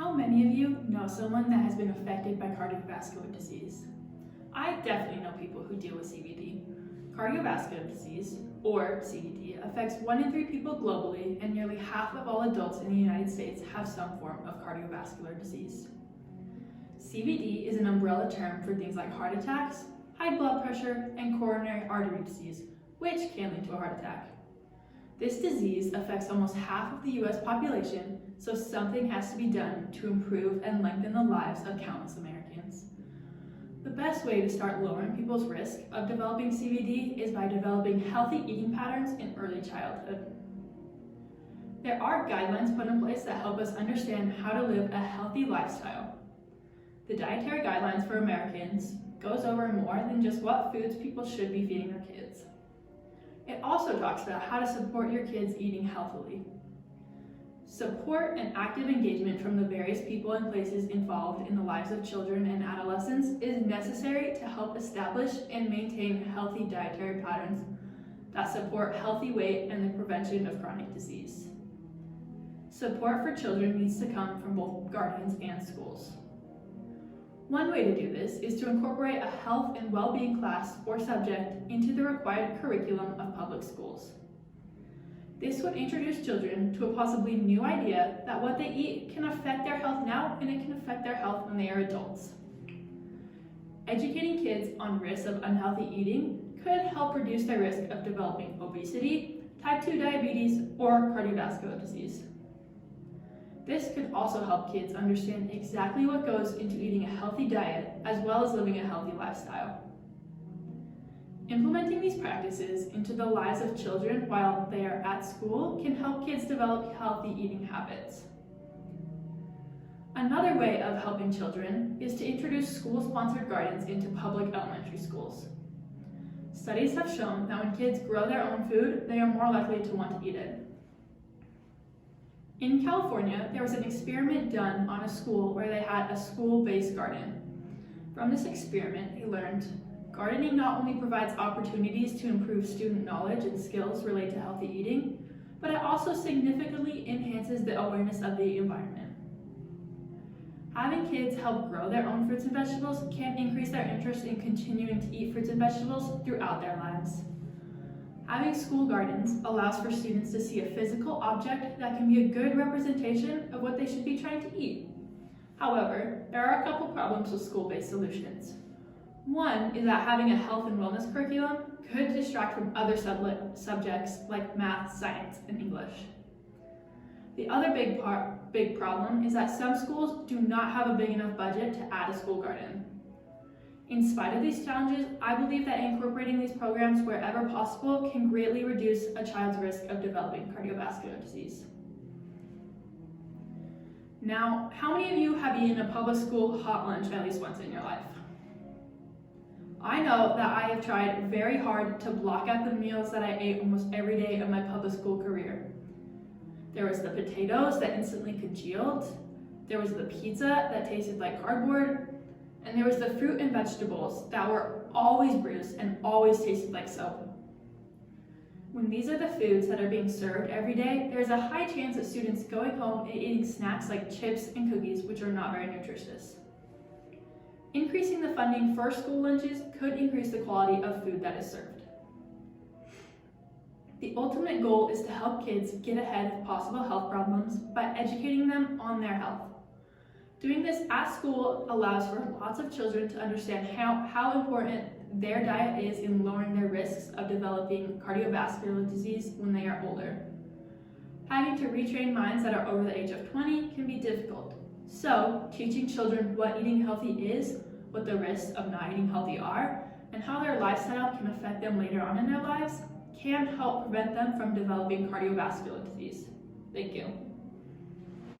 How many of you know someone that has been affected by cardiovascular disease? I definitely know people who deal with CVD. Cardiovascular disease, or CVD, affects 1 in 3 people globally, and nearly half of all adults in the United States have some form of cardiovascular disease. CVD is an umbrella term for things like heart attacks, high blood pressure, and coronary artery disease, which can lead to a heart attack. This disease affects almost half of the US population, so something has to be done to improve and lengthen the lives of countless Americans. The best way to start lowering people's risk of developing CVD is by developing healthy eating patterns in early childhood. There are guidelines put in place that help us understand how to live a healthy lifestyle. The Dietary Guidelines for Americans goes over more than just what foods people should be feeding their kids. It also talks about how to support your kids eating healthily. Support and active engagement from the various people and places involved in the lives of children and adolescents is necessary to help establish and maintain healthy dietary patterns that support healthy weight and the prevention of chronic disease. Support for children needs to come from both guardians and schools. One way to do this is to incorporate a health and well-being class or subject into the required curriculum of public schools. This would introduce children to a possibly new idea that what they eat can affect their health now and it can affect their health when they are adults. Educating kids on risks of unhealthy eating could help reduce their risk of developing obesity, type 2 diabetes, or cardiovascular disease. This could also help kids understand exactly what goes into eating a healthy diet as well as living a healthy lifestyle. Implementing these practices into the lives of children while they are at school can help kids develop healthy eating habits. Another way of helping children is to introduce school-sponsored gardens into public elementary schools. Studies have shown that when kids grow their own food, they are more likely to want to eat it. In California, there was an experiment done on a school where they had a school-based garden. From this experiment, they learned gardening not only provides opportunities to improve student knowledge and skills related to healthy eating, but it also significantly enhances the awareness of the environment. Having kids help grow their own fruits and vegetables can increase their interest in continuing to eat fruits and vegetables throughout their lives. Having school gardens allows for students to see a physical object that can be a good representation of what they should be trying to eat. However, there are a couple problems with school-based solutions. One is that having a health and wellness curriculum could distract from other subjects like math, science, and English. The other big problem is that some schools do not have a big enough budget to add a school garden. In spite of these challenges, I believe that incorporating these programs wherever possible can greatly reduce a child's risk of developing cardiovascular disease. Now, how many of you have eaten a public school hot lunch at least once in your life? I know that I have tried very hard to block out the meals that I ate almost every day of my public school career. There was the potatoes that instantly congealed, there was the pizza that tasted like cardboard, and there was the fruit and vegetables that were always bruised and always tasted like soap. When these are the foods that are being served every day, there's a high chance of students going home and eating snacks like chips and cookies, which are not very nutritious. Increasing the funding for school lunches could increase the quality of food that is served. The ultimate goal is to help kids get ahead of possible health problems by educating them on their health. Doing this at school allows for lots of children to understand how important their diet is in lowering their risks of developing cardiovascular disease when they are older. Having to retrain minds that are over the age of 20 can be difficult. So, teaching children what eating healthy is, what the risks of not eating healthy are, and how their lifestyle can affect them later on in their lives can help prevent them from developing cardiovascular disease. Thank you.